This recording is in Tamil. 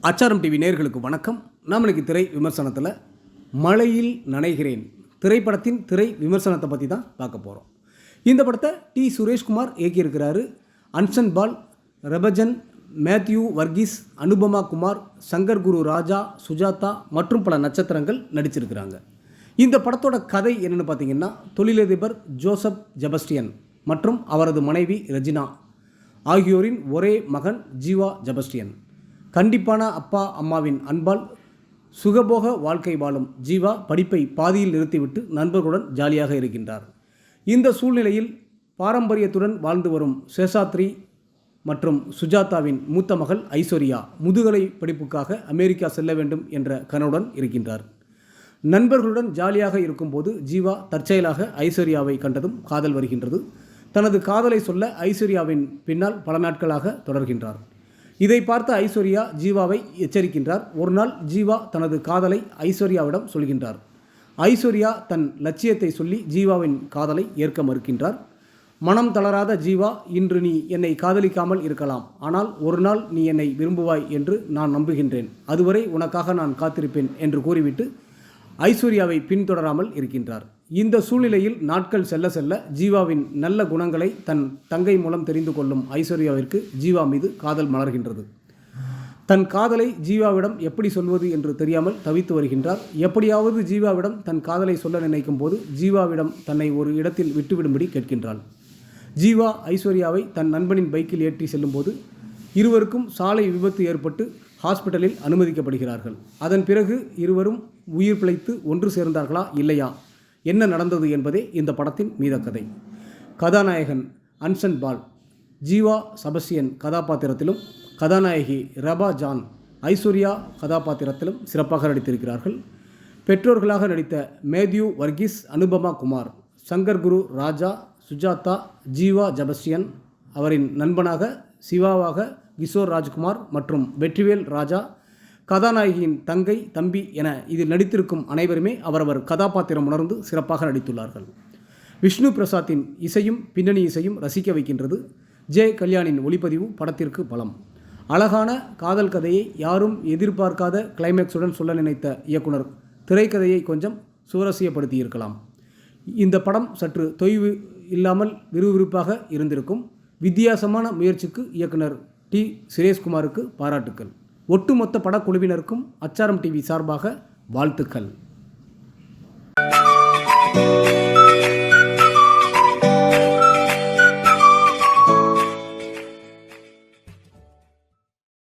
அச்சாரம் டிவி நேயர்களுக்கு வணக்கம். நாம் இன்னைக்கு திரை விமர்சனத்தில் மழையில் நனைகிறேன் திரைப்படத்தின் திரை விமர்சனத்தை பற்றி தான் பார்க்க போகிறோம். இந்த படத்தை டி. சுரேஷ்குமார் இயக்கியிருக்கிறாரு. அன்சன் பால், ரெபஜன், மேத்யூ வர்கீஸ், அனுபமா குமார், சங்கர் குரு ராஜா, சுஜாதா மற்றும் பல நட்சத்திரங்கள் நடிச்சிருக்கிறாங்க. இந்த படத்தோட கதை என்னென்னு பார்த்தீங்கன்னா, தொழிலதிபர் ஜோசப் ஜெபஸ்டியன் மற்றும் அவரது மனைவி ரெஜினா ஆகியோரின் ஒரே மகன் ஜீவா ஜெபஸ்டியன். கண்டிப்பான அப்பா அம்மாவின் அன்பால் சுகபோக வாழ்க்கை வாழும் ஜீவா படிப்பை பாதியில் நிறுத்திவிட்டு நண்பர்களுடன் ஜாலியாக இருக்கின்றார். இந்த சூழ்நிலையில் பாரம்பரியத்துடன் வாழ்ந்து வரும் சேஷாத்ரி மற்றும் சுஜாதாவின் மூத்த மகள் ஐஸ்வர்யா முதுகலை படிப்புக்காக அமெரிக்கா செல்ல வேண்டும் என்ற கனவுடன் இருக்கின்றார். நண்பர்களுடன் ஜாலியாக இருக்கும்போது ஜீவா தற்செயலாக ஐஸ்வர்யாவை கண்டதும் காதல் வருகின்றது. தனது காதலை சொல்ல ஐஸ்வர்யாவின் பின்னால் பல நாட்களாக தொடர்கின்றார். இதை பார்த்த ஐஸ்வர்யா ஜீவாவை எச்சரிக்கின்றார். ஒரு நாள் ஜீவா தனது காதலை ஐஸ்வர்யாவிடம் சொல்கின்றார். ஐஸ்வர்யா தன் லட்சியத்தை சொல்லி ஜீவாவின் காதலை ஏற்க மறுக்கின்றார். மனம் தளராத ஜீவா, இன்று நீ என்னை காதலிக்காமல் இருக்கலாம், ஆனால் ஒரு நாள் நீ என்னை விரும்புவாய் என்று நான் நம்புகின்றேன், அதுவரை உனக்காக நான் காத்திருப்பேன் என்று கூறிவிட்டு ஐஸ்வர்யாவை பின்தொடராமல் இருக்கின்றார். இந்த சூழ்நிலையில் நாட்கள் செல்ல செல்ல ஜீவாவின் நல்ல குணங்களை தன் தங்கை மூலம் தெரிந்து கொள்ளும் ஐஸ்வர்யாவிற்கு ஜீவா மீது காதல் மலர்கின்றது. தன் காதலை ஜீவாவிடம் எப்படி சொல்வது என்று தெரியாமல் தவித்து வருகின்றார். எப்படியாவது ஜீவாவிடம் தன் காதலை சொல்ல நினைக்கும் போது ஜீவாவிடம் தன்னை ஒரு இடத்தில் விட்டுவிடும்படி கேட்கின்றாள். ஜீவா ஐஸ்வர்யாவை தன் நண்பனின் பைக்கில் ஏற்றி செல்லும்போது இருவருக்கும் சாலை விபத்து ஏற்பட்டு ஹாஸ்பிட்டலில் அனுமதிக்கப்படுகிறார்கள். அதன் பிறகு இருவரும் உயிர் பிழைத்து ஒன்று சேர்ந்தார்களா இல்லையா, என்ன நடந்தது என்பதே இந்த படத்தின் மீத கதை. கதாநாயகன் அன்சன் பால் ஜீவா செபஸ்டியன் கதாபாத்திரத்திலும், கதாநாயகி ரெபா ஜான் ஐஸ்வர்யா கதாபாத்திரத்திலும் சிறப்பாக நடித்திருக்கிறார்கள். பெற்றோர்களாக நடித்த மேத்யூ வர்கீஸ், அனுபமா குமார், சங்கர் குரு ராஜா, சுஜாதா, ஜீவா ஜெபஸ்டியன், அவரின் நண்பனாக சிவாவாக கிஷோர் ராஜ்குமார் மற்றும் வெற்றிவேல் ராஜா, கதாநாயகியின் தங்கை, தம்பி என இதில் நடித்திருக்கும் அனைவருமே அவரவர் கதாபாத்திரம் உணர்ந்து சிறப்பாக நடித்துள்ளார்கள். விஷ்ணு பிரசாத்தின் இசையும் பின்னணி இசையும் ரசிக்க வைக்கின்றது. ஜே. கல்யாணின் ஒளிப்பதிவு படத்திற்கு பலம். அழகான காதல் கதையை யாரும் எதிர்பார்க்காத கிளைமேக்ஸுடன் சொல்ல நினைத்த இயக்குனர் திரைக்கதையை கொஞ்சம் சுவாரஸ்யப்படுத்தியிருக்கலாம். இந்த படம் சற்று தொய்வு இல்லாமல் விறுவிறுப்பாக இருந்திருக்கும். வித்தியாசமான முயற்சிக்கு இயக்குனர் டி. சுரேஷ்குமாருக்கு பாராட்டுக்கள். ஒட்டுமொத்த படக்குழுவினருக்கும் அச்சாரம் டிவி சார்பாக வாழ்த்துக்கள்.